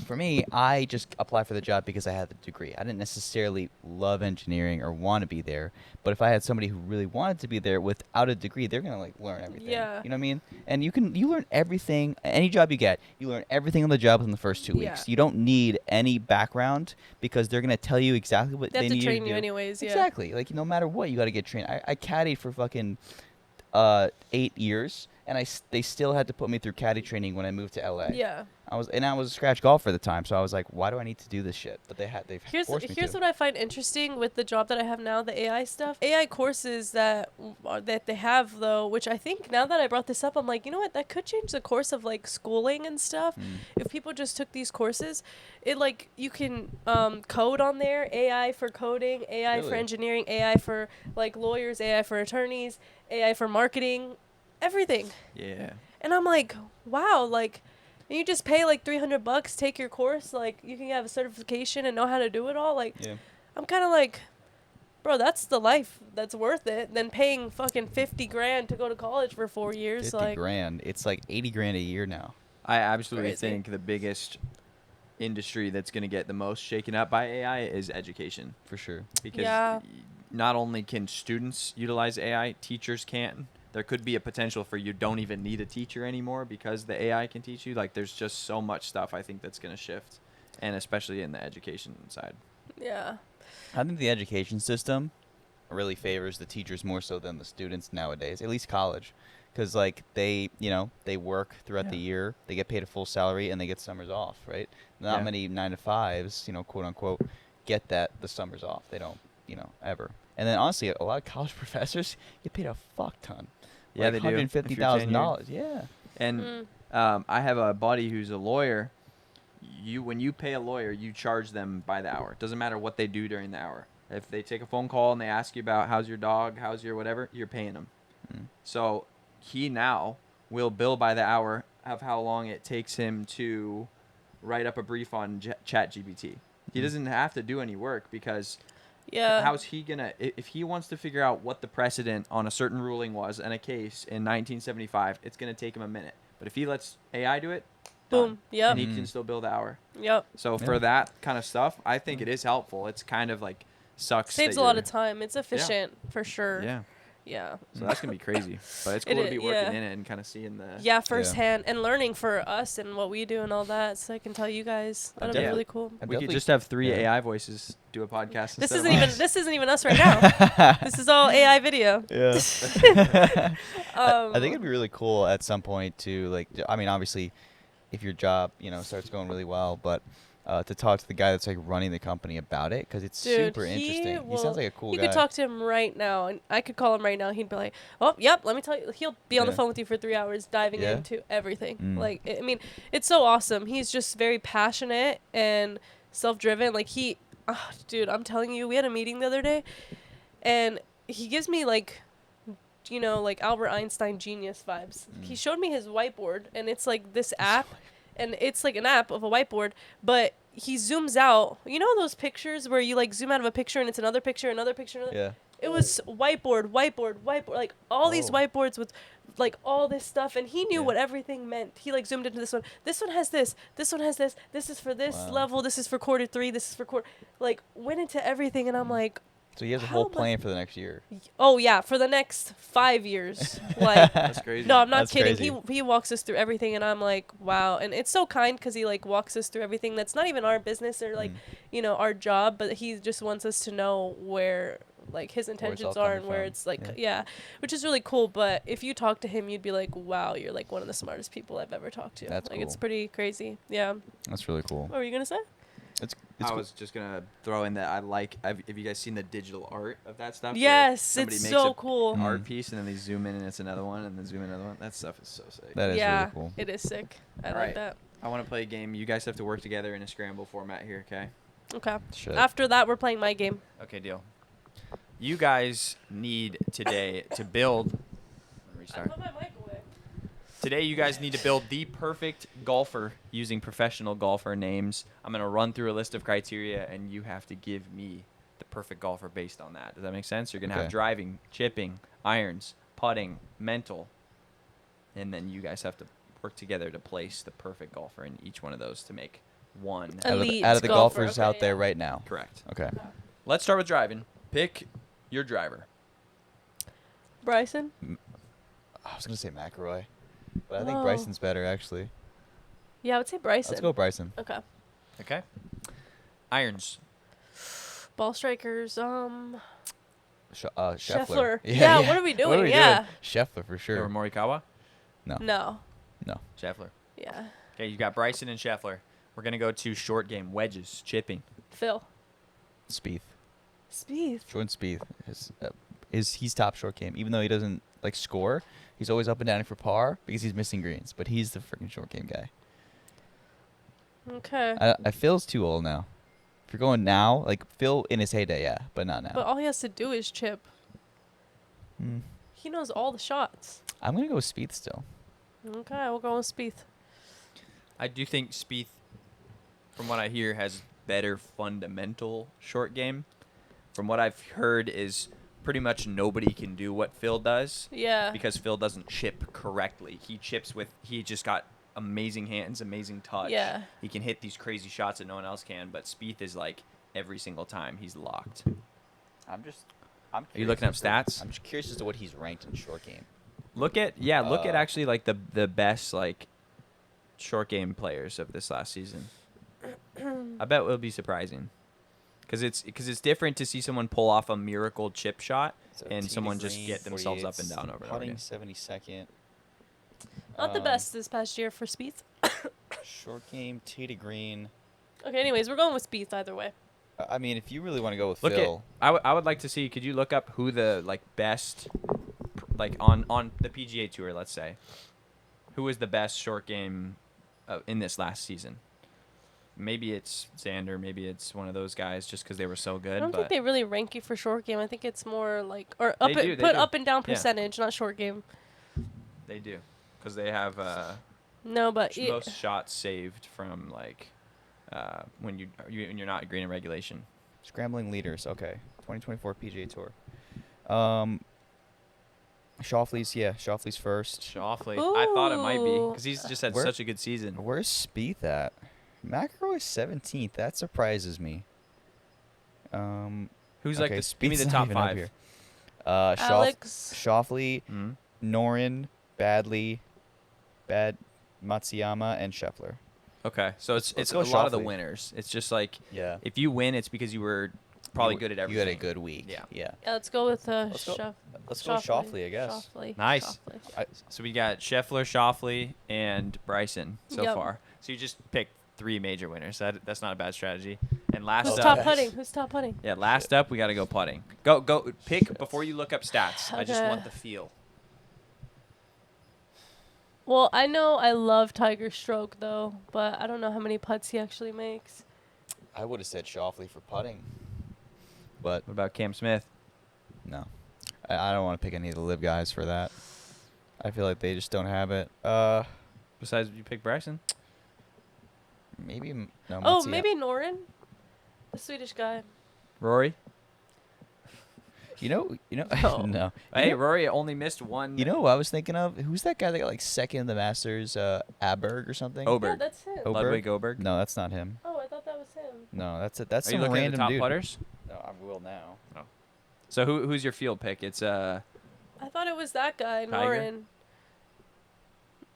For me, I just applied for the job because I had the degree. I didn't necessarily love engineering or want to be there. But if I had somebody who really wanted to be there without a degree, they're gonna like learn everything. Yeah. You know what I mean? And you learn everything. Any job you get, you learn everything on the job in the first 2 Yeah. weeks. You don't need any background because they're gonna tell you exactly what They have to need train to you do. anyways. Yeah. Exactly. Like, no matter what, you got to get trained. I caddied for fucking 8 years, and they still had to put me through caddy training when I moved to LA. Yeah. I was a scratch golfer at the time, so I was like, why do I need to do this shit? But they've forced me Here's to. what I find interesting with the job that I have now, the AI stuff. AI courses that they have though, which I think now that I brought this up, I'm like, you know what? That could change the course of like schooling and stuff. If people just took these courses, it like you can code on there, AI for coding, AI for Really? engineering, AI for like lawyers, AI for attorneys, AI for marketing, everything. Yeah. And I'm like, wow, like, and you just pay like $300, take your course, like you can have a certification and know how to do it all. Like, Yeah. I'm kind of like, bro, that's the life that's worth it than paying fucking 50 grand to go to college for 4 years. 50 Like, grand. It's like 80 grand a year now. I absolutely Crazy. think the biggest industry that's going to get the most shaken up by AI is education, For sure. because Yeah. not only can students utilize AI, teachers can. There could be a potential for you don't even need a teacher anymore because the AI can teach you. Like, there's just so much stuff I think that's going to shift, and especially in the education side. yeah. I think the education system really favors the teachers more so than the students nowadays, at least college. Because, like, they work throughout the Yeah. year, they get paid a full salary, and they get summers off, right? Not Yeah. many 9-to-5s, quote unquote, get the summers off. They don't, ever. And then, honestly, a lot of college professors get paid a fuck ton. Yeah, like they do. If you're $150,000. Yeah. And Mm. I have a buddy who's a lawyer. When you pay a lawyer, you charge them by the hour. It doesn't matter what they do during the hour. If they take a phone call and they ask you about how's your dog, how's your whatever, you're paying them. Mm. So he now will bill by the hour of how long it takes him to write up a brief on ChatGPT. He Mm. doesn't have to do any work because Yeah. how's he gonna, if he wants to figure out what the precedent on a certain ruling was in a case in 1975, it's gonna take him a minute. But if he lets AI do it, done. Boom. Yep. And he Mm. can still bill the hour. Yep. So Yeah. for that kind of stuff, I think it is helpful. It's kind of like sucks. Saves that a lot you're- of time. It's efficient for sure. Yeah. Yeah. So that's gonna be crazy. But it's It cool to i- be working yeah. in it and kind of seeing the. Yeah, firsthand and learning for us and what we do and all that, so I can tell you guys. That'll be Yeah. really cool. I'm We could definitely- just have 3 yeah. AI voices do a podcast. This instead isn't of even us. this isn't even us right now. This is all AI video. Yeah. I think it'd be really cool at some point to like. I mean, obviously, if your job starts going really well, but to talk to the guy that's like running the company about it because it's Dude, super interesting. He sounds like a cool you guy. could talk to him right now, and I could call him right now. He'd be like, "Oh, yep, let me tell you." He'll be on the Yeah. phone with you for 3 hours, diving Yeah. into everything. Mm. Like, I mean, it's so awesome. He's just very passionate and self-driven. Like dude, I'm telling you, we had a meeting the other day, and he gives me like Albert Einstein genius vibes. He showed me his whiteboard, and it's like this app, and it's like an app of a whiteboard, but he zooms out. You know those pictures where you like zoom out of a picture and it's another picture, another picture, another. Yeah. It was whiteboard, like all these Oh. whiteboards with like all this stuff, and he knew Yeah. what everything meant. He like zoomed into this one. This one has this. This one has this. This is for this Wow. level. This is for quarter 3. This is for quarter. Like went into everything, and I'm like, So he has a How whole am I- plan for the next year. oh yeah, for the next 5 years. Like That's crazy. no, I'm not That's kidding. crazy. He walks us through everything, and I'm like, wow. And it's so kind because he like walks us through everything that's not even our business or like our job, but he just wants us to know where like his intentions all are coming and where from. it's like Yeah. which is really cool. But if you talk to him, you'd be like, wow, you're like one of the smartest people I've ever talked to. That's like it's cool. pretty crazy. Yeah. That's really cool. What were you gonna say? It's I cool. was just gonna throw in that have you guys seen the digital art of that stuff? where Yes, somebody it's makes so a cool. Mm. art piece and then they zoom in and it's another one and then zoom in another one. That stuff is so sick. That is Yeah, really cool. it is sick. I like Alright. that. I want to play a game. You guys have to work together in a scramble format here, okay? Okay. Shit. After that, we're playing my game. Okay, deal. You guys need today to build. Restart. my mic away. Today, you guys need to build the perfect golfer using professional golfer names. I'm going to run through a list of criteria, and you have to give me the perfect golfer based on that. Does that make sense? You're going to have Okay. driving, chipping, irons, putting, mental, and then you guys have to work together to place the perfect golfer in each one of those to make one. Elite Out of the golfer, golfers okay, out there yeah. right now. Correct. Okay. Let's start with driving. Pick your driver. Bryson? I was gonna say McElroy, but I think Oh. Bryson's better actually. Yeah, I would say Bryson. Let's go Bryson. Okay. Okay. Irons. Ball strikers. Scheffler. Scheffler. Yeah, what are we doing? Yeah. Scheffler for Or sure. Morikawa. No. No. No. Scheffler. Yeah. Okay, you got Bryson and Scheffler. We're gonna go to short game wedges, chipping. Phil. Spieth. Spieth. Jordan Spieth he's top short game. Even though he doesn't like score, he's always up and down for par because he's missing greens. But he's the freaking short game guy. Okay. I Phil's too old now. If you're going now, like Phil in his heyday, yeah, but not now. But all he has to do is chip. Hmm. He knows all the shots. I'm gonna go with Spieth still. Okay, we'll go with Spieth. I do think Spieth, from what I hear, has better fundamental short game. From what I've heard, is pretty much nobody can do what Phil does Yeah. because Phil doesn't chip correctly. He just got amazing hands, amazing touch. Yeah. He can hit these crazy shots that no one else can, but Spieth is like every single time he's locked. I'm Are you looking up stats? I'm just curious as to what he's ranked in short game. Look at Uh, actually like the best like short game players of this last season. I bet it'll be surprising, because it's different to see someone pull off a miracle chip shot and someone just get themselves up and down over and over Putting again. 72nd. Not the best this past year for Spieth. Short game, tee to green. Okay, anyways, we're going with Spieth either way. I mean, if you really want to go with Look Phil, I would like to see. Could you look up who the like best like on the PGA Tour, let's say, who is the best short game in this last season? Maybe it's Xander, maybe it's one of those guys, just because they were so good. I don't but think they really rank you for short game. I think it's more like They do, they do. up and down Yeah. percentage, not short game. they do, because they have No, but most shots saved from like when you're not green in regulation. scrambling leaders. Okay, 2024 PGA Tour. Schauffele's first. Schauffele, I thought it might be, Ooh. because he's just had Where- such a good season. Where's Spieth at? McElroy's 17th. That surprises me. Who's like okay, give me Spieth's the not top even up five? here. Alex. Shoffley, Mhm. Norin, Matsuyama, and Scheffler. Okay, so it's Let's a go lot of the Shoffley. winners. It's just like Yeah. if you win, it's because you were probably good at You everything. had a good week. Yeah. Yeah. Yeah, let's go with Let's go Shoffley, I guess. Nice. I, So we got Scheffler, Shoffley, and Bryson so Yep. far. So you just picked 3 major winners. That's not a bad strategy. And last Who's Oh, top okay. putting? Who's top putting? yeah, last up we got to go putting. Go pick before you look up stats. I just Okay. want the feel. Well, I know I love Tiger Stroke though, but I don't know how many putts he actually makes. I would have said Shoffley for putting, but What about Cam Smith? no. I don't want to pick any of the live guys for that. I feel like they just don't have it. Besides, you pick Bryson. Maybe no. Oh, Matsuyama. maybe Norin, the Swedish guy. Rory. You know. No. No. Hey, You know- Rory only missed one. You know who I was thinking of? Who's that guy that got like second in the Masters? Aberg or something? Yeah, Oberg. that's him. Oh. Ludwig Oberg. No, that's not him. Oh, I thought that was him. No, that's it. That's Are you some looking at random the top dude. putters? No, I will now. So who's your field pick? It's I thought it was that guy, Tiger? Norin.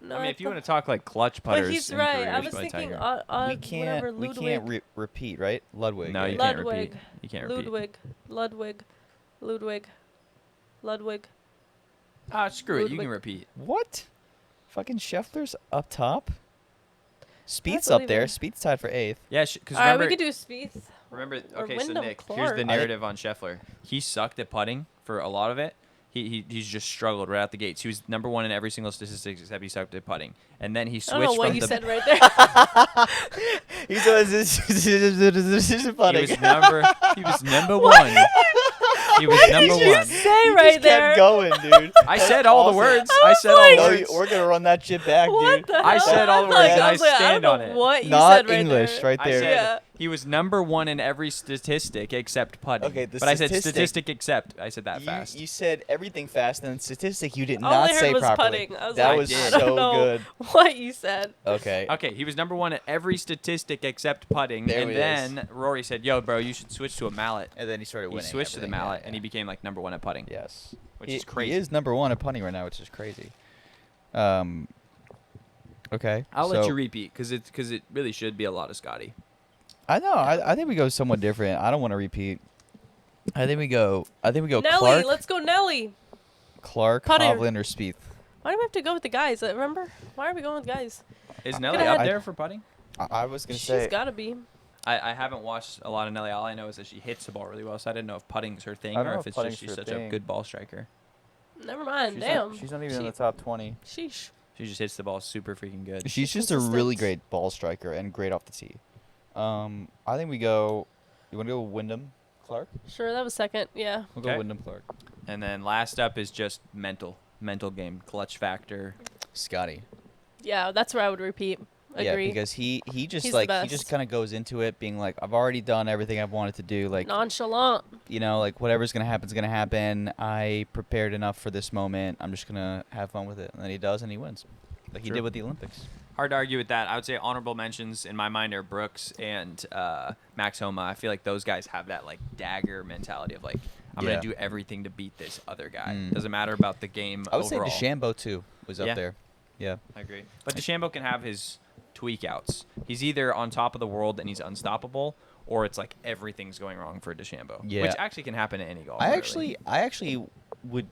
No, I mean, if you thought- want to talk like clutch putters, But he's in right. I careers, was probably thinking Tiger. we can't. whatever, We Ludwig. can't repeat, right? Ludwig. No, right? you can't Ludwig. repeat. You can't repeat. Ludwig. Ah, screw it. You can Ludwig. repeat. What? Fucking Scheffler's up top. Speed's believe up there. it. Speed's tied for 8th. Yeah, because All right, remember, we could do Spieth. remember. or Okay, so Wyndham Nick, here's Clark. the narrative on Scheffler. He sucked at putting for a lot of it. He's just struggled right out the gates. He was number 1 in every single statistic except he sucked at putting. And then he I switched don't know what from you the said right there. He's putting. He was number 1. He was number Did you 1. say right there? Kept going, dude. I said all the awesome. words. I I was said all like- the No, words. we're gonna run that shit back, What dude. the hell? I said all the was like- words, and I was like, stand don't on know it. What you Not said right English, there. right I there. said Yeah. he was number 1 in every statistic except putting. Okay, the but I said statistic- statistic except. I said that You, fast. you said everything fast, and statistic you did All not I heard say was properly. putting. I was that like, was I don't so know good. what you said. Okay. Okay, he was number 1 at every statistic except putting, There and he then Rory said, "Yo, bro, you should switch to a mallet." And then he started He winning. switched to the everything. mallet, Yeah, and he became like number 1 at putting, yeah. Yes. which he, is crazy. He is number 1 at punting right now, which is crazy. Okay. I'll let so- you repeat because it really should be a lot of Scotty. I know. I think we go somewhat different. I don't want to repeat. I think we go. Nelly, Clark, let's go Nelly. Clark, Putter. Hovland, or Spieth. Why do we have to go with the guys? Remember? Why are we going with guys? Is I- Nelly Gonna up have- there for putting? I was gonna She's say. got to be. I haven't watched a lot of Nelly. All I know is that she hits the ball really well, so I didn't know if putting's her thing I don't or know if if it's putting's just she's her such a thing. good ball striker. Never mind. She's Damn. Not, she's not even in She- the top 20. Sheesh. She just hits the ball super freaking good. She's just a really Consistent. great ball striker and great off the tee. I think we go. You want to go Wyndham Clark? Sure, that was second. Yeah. We'll Okay. go Wyndham Clark. And then last up is just mental game, clutch factor. Scotty. Yeah, that's where I would repeat. Yeah, Agree. because he just He's the like he best. just kind of goes into it being like, I've already done everything I've wanted to do. Like, Nonchalant. you know, like whatever's gonna happen is gonna happen. I prepared enough for this moment. I'm just gonna have fun with it, and then he does, and he wins, like he True. did with the Olympics. Hard to argue with that. I would say honorable mentions in my mind are Brooks and Max Homa. I feel like those guys have that like dagger mentality of like, I'm Yeah. gonna do everything to beat this other guy. Mm. Doesn't matter about the game I would overall. say DeChambeau too was up Yeah. there. Yeah. I agree. But DeChambeau can have his tweak outs. He's either on top of the world and he's unstoppable, or it's like everything's going wrong for DeChambeau. Yeah. Which actually can happen to any golfer. I really. actually would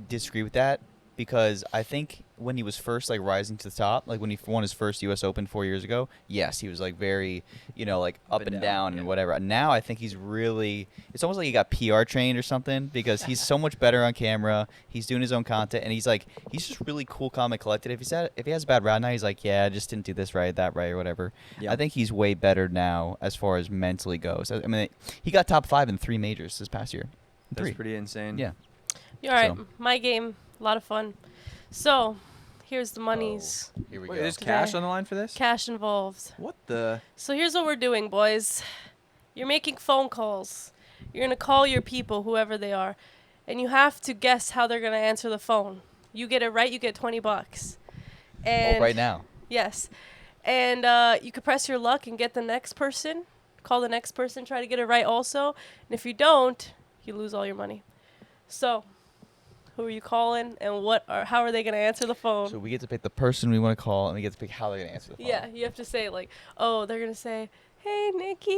disagree with that because I think when he was first like rising to the top, like when he won his first U.S. Open 4 years ago, yes, he was like very, you know, like up and down yeah. and whatever. Now I think he's really, it's almost like he got PR trained or something because he's so much better on camera. He's doing his own content and he's just really cool, calm, and collected. If he has a bad round now, he's like, yeah, I just didn't do this right, that right, or whatever. Yeah. I think he's way better now as far as mentally goes. I mean, he got top 5 in 3 majors this past year. That's 3. pretty insane. Yeah. All right, So- my game. A lot of fun. So, here's the monies. Here we Wait, go. there's Today. cash on the line for this? Cash involved. What the? So here's what we're doing, boys. You're making phone calls. You're going to call your people, whoever they are, and you have to guess how they're going to answer the phone. You get it right, you get $20. And right now. Yes. And you could press your luck and get the next person, call the next person, try to get it right also. And if you don't, you lose all your money. So, Who are you calling, and how are they gonna answer the phone? So we get to pick the person we want to call, and we get to pick how they're gonna answer the phone. Yeah, you have to say like, oh, they're gonna say, "Hey, Nikki,"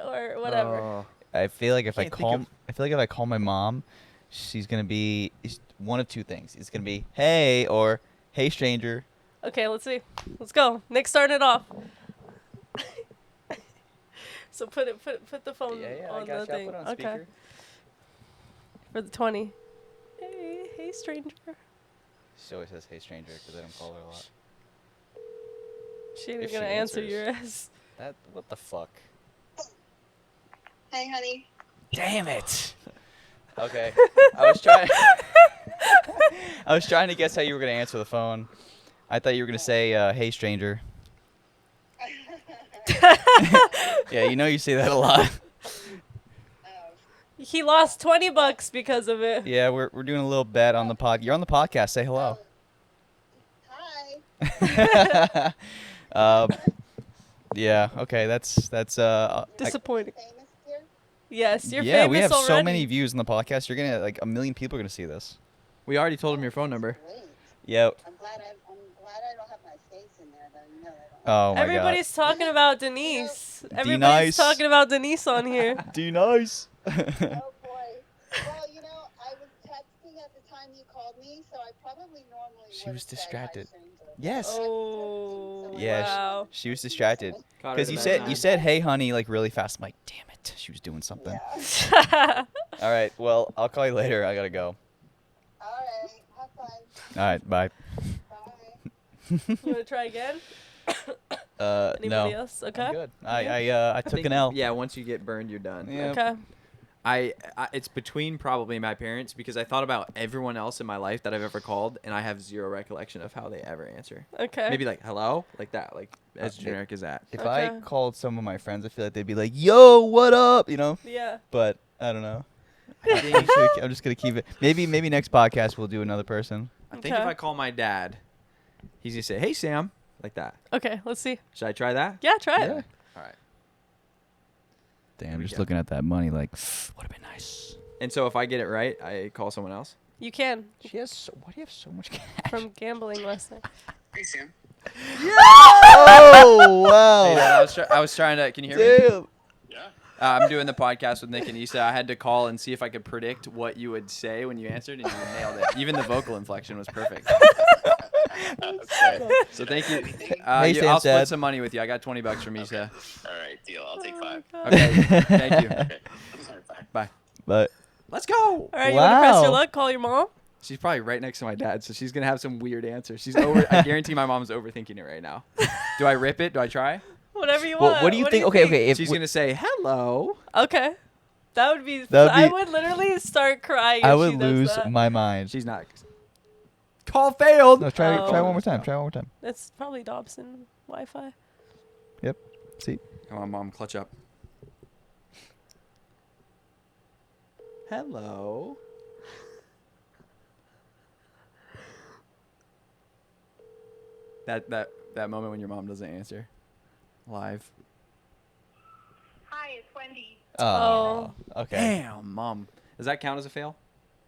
or whatever. Oh. I feel like if I Can't think call my mom, she's gonna be one of two things. It's gonna be hey or hey stranger. Okay, let's see. Let's go. Nick, starting it off. So put the phone on the thing. Okay. For the 20. Hey, stranger. She always says hey stranger because I don't call her a lot. She ain't If gonna she answer answers. your ass. What the fuck? Hey, honey. Damn it. Okay. I was trying to guess how you were gonna answer the phone. I thought you were gonna say hey stranger. Yeah, you say that a lot. He lost $20 because of it. Yeah, we're doing a little bet on the pod. You're on the podcast. Say hello. Hi. Yeah. Okay. That's Disappointing. Famous here? Yes, you're yeah, famous we have already. so many views on the podcast. You're gonna like 1 million people are gonna see this. We already told him your phone number. Great. Yeah. I'm glad I don't have my face in there, though. You know I don't. Oh my Everybody's talking about Denise. Nice. Everybody's talking about Denise on here. God. D nice. Oh, boy. Well, I was texting at the time you called me, so I probably normally She would was have said, distracted. "Hi, stranger." Yes. Oh, Yeah. wow. She was distracted Caught her because at you a said bad you time. said hey honey like really fast. I'm like damn it. She was doing something. Yeah. All right. Well, I'll call you later. I gotta go. All right. Have fun. All right. Bye. Bye. You want to try again? Anybody no. else? Okay. I'm good. I took think- an L. Yeah, once you get burned, you're done. Yeah. Okay. I it's between probably my parents because I thought about everyone else in my life that I've ever called, and I have zero recollection of how they ever answer. Okay. Maybe like hello, like that, like as Okay. generic as that. If Okay. I called some of my friends, I feel like they'd be like, "Yo, what up?" Yeah. But I don't know. I think, I'm just gonna keep it. Maybe next podcast we'll do another person. I think if Okay. I call my dad, he's gonna say, "Hey Sam," like that. Okay. Let's see. Should I try that? Yeah. Try Yeah. it. All right. Damn, we just go. looking at that money, like, would have been nice. And so if I get it right, I call someone else. You can She has. Why do you have so much cash? from gambling last night. Hey, Sam. Oh Hey, wow! I was trying to. Can you hear me? Damn. Yeah. I'm doing the podcast with Nick and Issa. I had to call and see if I could predict what you would say when you answered, and you nailed it. Even the vocal inflection was perfect. Okay. So thank you. Hey, I'll Sam's split dad. some money with you. I got $20 from Issa. All right, deal. I'll take 5. Okay. Thank you. Okay. Bye. Bye. But Let's go. All right. You want to press your Wow. luck? Call your mom. She's probably right next to my dad, so she's gonna have some weird answer. She's over. I guarantee my mom's overthinking it right now. Do I rip it? Do I try? Whatever you well, want. what do you think? Okay. If She's gonna say hello. Okay. That would be. That would I be- would literally start crying. I if would she does lose that. my mind. She's not. Call failed. No, try Oh. one more time. Try one more time. That's probably Dobson Wi-Fi. Yep. See. Come on, mom, clutch up. Hello. That moment when your mom doesn't answer. Live. Hi, it's Wendy. Oh. Okay. Damn, mom. Does that count as a fail?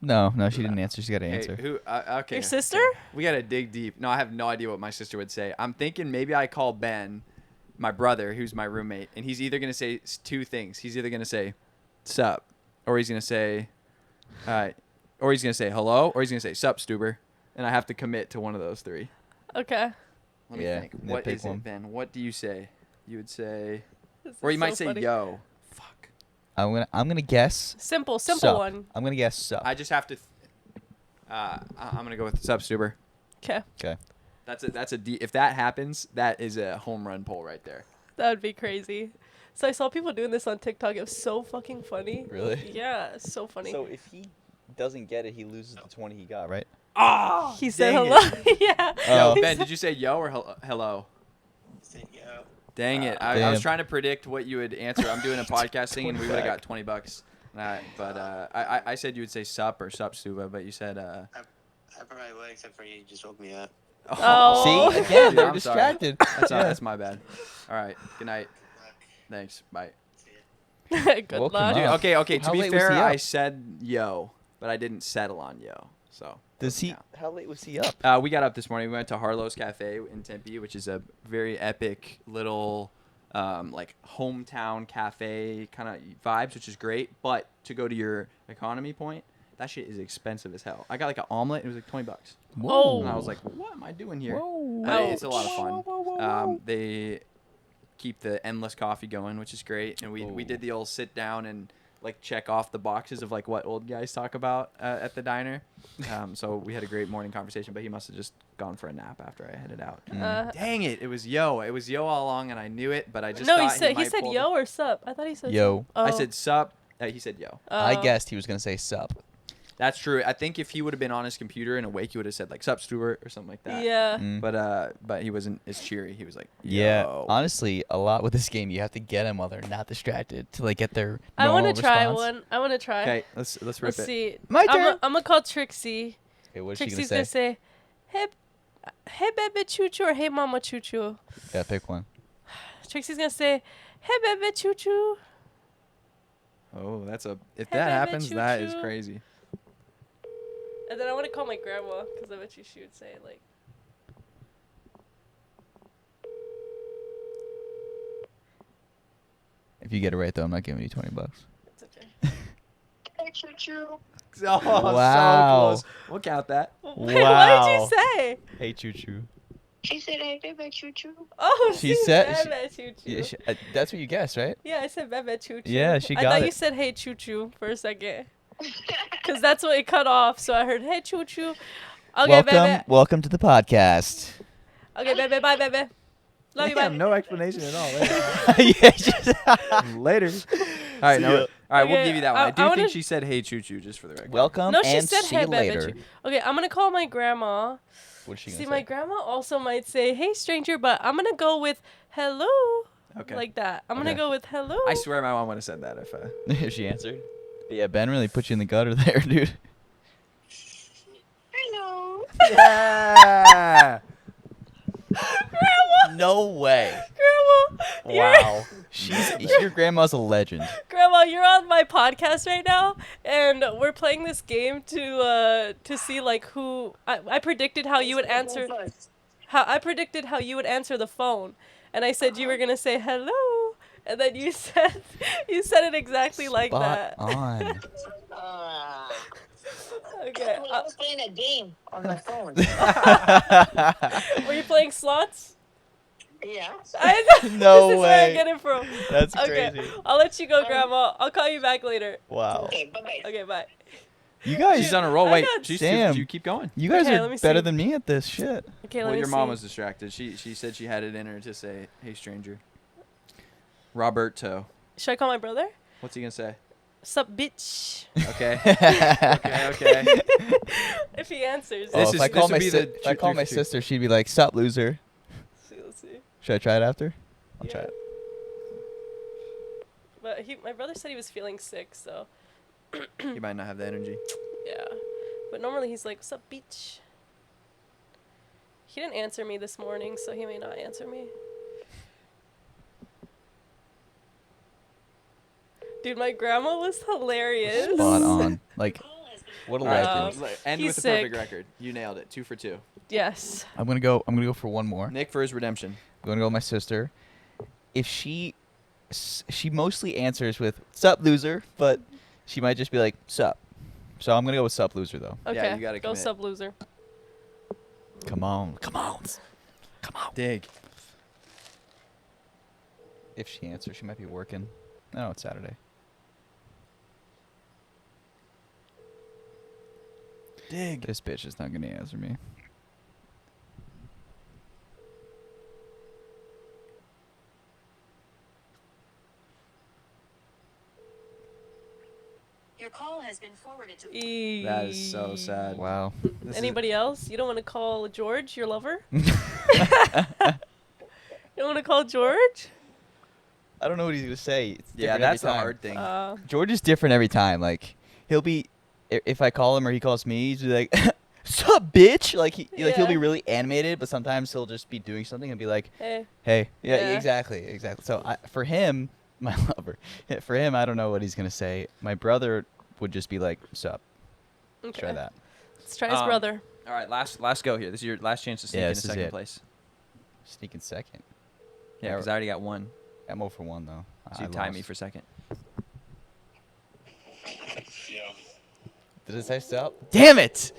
No, she didn't answer. She got to Hey, answer. who? Okay. Your sister? okay. We gotta dig deep. No, I have no idea what my sister would say. I'm thinking maybe I call Ben, my brother, who's my roommate, and he's either gonna say two things. He's either gonna say, "Sup," or he's gonna say, or he's gonna say hello, or he's gonna say, "Sup, Stuber," and I have to commit to one of those three. Okay. Let me Yeah, think. yeah, What pick is one. it, Ben? What do you say? You would say, This or is you might so say funny. yo. Fuck. I'm gonna guess. Simple sup. one. I'm gonna guess sup. I just have to. I'm gonna go with sup, Stuber. Okay. Okay. If that happens, that is a home run poll right there. That would be crazy. So I saw people doing this on TikTok. It was so fucking funny. Really? Yeah, it's so funny. So if he doesn't get it, he loses the 20 he got, right? Ah, he said dang hello. it. Yeah. Oh. Yo, Ben, did you say yo or hello? Say yo. Dang it! I was Damn. trying to predict what you would answer. I'm doing a podcast thing, and we would have got $20. But I said you would say sup or sup, Suba, but you said I probably would, except for you just woke me up. Oh. See? Again, Dude, they're I'm sorry. distracted. That's my bad. All right. Good night. Thanks. Bye. See ya. Good Woke him luck. up. Dude, okay. To How be late was fair, he up? I said yo, but I didn't settle on yo. So Does he? yeah. How late was he up? We got up this morning. We went to Harlow's Cafe in Tempe, which is a very epic little like hometown cafe kind of vibes, which is great. But to go to your economy point, that shit is expensive as hell. I got like an omelet. It was like $20. Whoa. And I was like, what am I doing here? Whoa. But it's a lot of Ouch. fun. Whoa, whoa, whoa, whoa. They keep the endless coffee going, which is great. And we Ooh. did the old sit down and like check off the boxes of like what old guys talk about at the diner. So we had a great morning conversation, but he must have just gone for a nap after I headed out. Dang it! It was yo all along, and I knew it, but I just No, thought he might said pull yo or sup. I thought he said Yo. sup. I Oh. said sup. He said yo. I Oh. guessed he was gonna say sup. That's true. I think if he would have been on his computer and awake, he would have said like sup Stuart or something like that. Yeah. Mm. But he wasn't as cheery. He was like Yeah, yo. honestly, a lot with this game, you have to get them while they're not distracted to like get their. I want normal to try response. one. I want to try. Okay, let's rip Let's it. see. My turn. I'm gonna call Trixie. Okay, what is she Trixie's gonna gonna say? say, hey, baby choo choo, or hey, mama choo choo. Yeah, pick one. Trixie's gonna say, hey, baby choo choo. Oh, if Hey, that baby, happens, that is choo-choo. crazy. And then I want to call my grandma because I bet you she would say like. If you get it right though, I'm not giving you $20. It's okay. Hey, choo choo. Oh, Wow. so close. We'll count that. Wait, what did Wow. you say? Hey, choo choo. She said, hey, baby, choo choo. Oh, She said- bebe choo choo. Yeah, that's what you guessed, right? Yeah, I said bebe choo choo. Yeah, she I got thought it. you said hey choo choo for a second. Because that's what it cut off. So I heard hey choo choo. Okay, bebe. Welcome to the podcast. Okay, bebe. Bye, bebe. Love you, bye. Damn, no explanation at all. Yeah, just- Later. All right, See no. ya. All right, we'll Okay, give you that one. I do I think wanna- she said hey choo choo just for the record. Welcome No, she and said see hey you bebe later. choo. Okay, I'm gonna call my grandma. What's she See, gonna my say? grandma also might say hey stranger, but I'm gonna go with hello. Okay. Like that. I'm gonna Okay. go with hello. I swear my mom would have said that if If she answered. But yeah, Ben really put you in the gutter there, dude. Hello. Yeah. Grandma. No way. Grandma. Wow. Your grandma's a legend. Grandma, you're on my podcast right now, and we're playing this game to see like who I predicted how you would answer. I predicted how you would answer the phone, and I said you were gonna say hello, and then you said it exactly like Spot that. on. Okay. I was playing a game on my phone. Were you playing slots? Yeah. No This is where I way. get it from. That's Okay, crazy. I'll let you go, Grandma. I'll call you back later. Wow. Okay, bye-bye. Okay, bye. You guys, She's on a roll. I Wait, got- she's Damn. you keep going. you guys Okay, are let me better see. than me at this shit. Okay, Well, let me your see. mom was distracted. She said she had it in her to say hey stranger. Roberto. Should I call my brother? What's he gonna say? Sup, bitch. Okay. okay. If he answers. This If is- I call this my would be the if I call my 2-3-2. sister, she'd be like, "Sup, loser." Let's see. Should I try it after? I'll try Yeah. it. But my brother said he was feeling sick, so He might not have the energy. yeah. But normally he's like, "Sup, bitch." He didn't answer me this morning, so he may not answer me. Dude, my grandma was hilarious. Spot on. Like, what a All right, legend. end He's with the sick. perfect record. You nailed it. 2 for 2. Yes. I'm gonna go for one more. Nick for his redemption. I'm gonna go with my sister. If she mostly answers with "Sup, loser," but she might just be like "Sup." So I'm gonna go with "Sup, loser" though. Okay. Yeah, you gotta go commit. sub loser. Come on. Dig. If she answers, she might be working. No, it's Saturday. Dig. This bitch is not gonna answer me. Your call has been forwarded to That is so sad. Wow. This is- Anybody else? You don't want to call George, your lover? You don't want to call George? I don't know what he's gonna say. It's Yeah, different that's every the time. hard thing. George is different every time. Like, he'll be, if I call him or he calls me, he's like, "Sup, bitch?" Like he'll be Yeah. really animated, but sometimes he'll just be doing something and be like, Hey. "Hey, yeah, Yeah. exactly." So for him, my lover, for him, I don't know what he's gonna say. My brother would just be like, "Sup." Okay. Try that. Let's try his brother. All right, last go here. This is your last chance to sneak Yeah, into this is second it. place. Sneaking second. Yeah, because I already got one. I'm 0 for 1 though. So you tie me for second. Did it say stop? Damn it!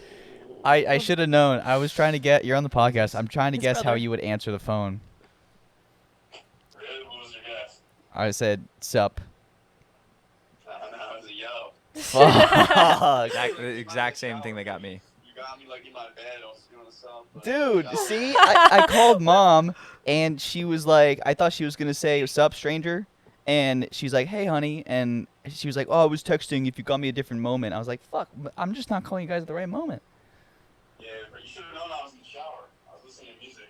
I should have known. I was trying to get. You're on the podcast. I'm trying to His guess how brother. you would answer the phone. Really? What was your guess? I said sup. No, it was a yo. Fuck. The exact same thing that got me. You got me like in my bed. I was doing something. but- Dude, see, I called mom and she was like, I thought she was gonna say sup, stranger, and she's like, hey, honey, and she was like, oh, I was texting if you got me a different moment. I was like, fuck, I'm just not calling you guys at the right moment. Yeah, but you should have known I was in the shower. I was listening to music.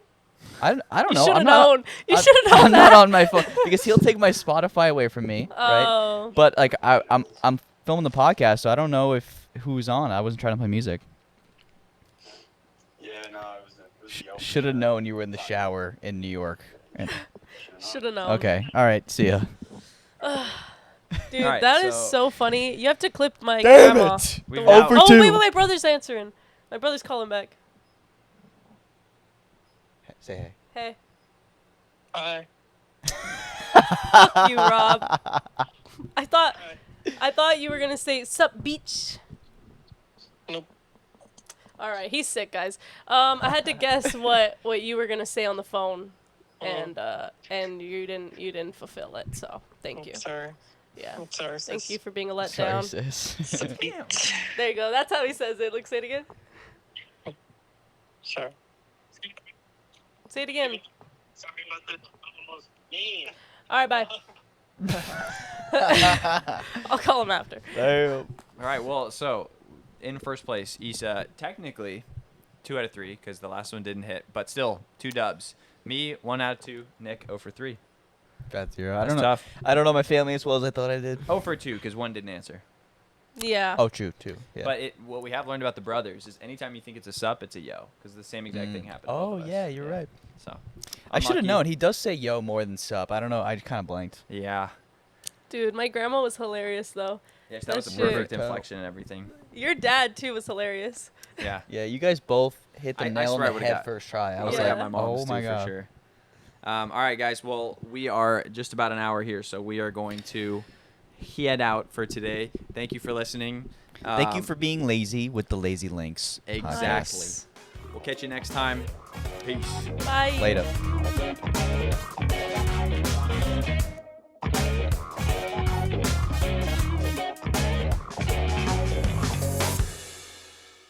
I don't You know. should have I'm not. known. You should have known I'm that. not on my phone because he'll take my Spotify away from me, right? Oh. But like I'm filming the podcast, so I don't know if who's on. I wasn't trying to play music. Yeah, no, it was yo. Should have known you were in the shower in New York. And- Should have known. okay, all right, see ya. Dude, All right, that is so- so funny. You have to clip my Damn grandma. it! We've The now- one- Over oh, two. wait, my brother's answering. My brother's calling back. Say hey. Hey. Hi. Fuck you, Rob. I thought you were gonna say sup beach. Nope. All right, he's sick, guys. I had to guess what you were gonna say on the phone, and you didn't fulfill it. So thank you. I'm sorry. Yeah. I'm sorry. Thank you for being a Sorry, letdown. sis. There you go. That's how he says it. Look, say it again. Sorry. Say it again. Sorry about that. Almost mean. All right, bye. I'll call him after. Damn. All right, well, so in first place, Issa, technically 2 out of 3 because the last one didn't hit, but still 2 dubs. Me 1 out of 2. Nick 0 for 3. Bad zero. I That's don't know. tough. I don't know my family as well as I thought I did. 0 for 2 because 1 didn't answer. Yeah. Oh, true, too. Yeah. But what we have learned about the brothers is anytime you think it's a sup, it's a yo because the same exact thing happened. to both Oh, of us. yeah, you're right. So I should have unlucky. known. He does say yo more than sup. I don't know. I kind of blanked. Yeah. Dude, my grandma was hilarious though. Yes, that was That a shit. perfect inflection and everything. Your dad too was hilarious. Yeah. Yeah, you guys both hit the I nail on swear I the would've head got- first try. I I was was Yeah. like, at my mom's oh too my for god. sure. All right, guys. Well, we are just about an hour here, so we are going to head out for today. Thank you for listening. Thank you for being lazy with the Lazy Links. Exactly. podcast. Nice. We'll catch you next time. Peace. Bye. Later.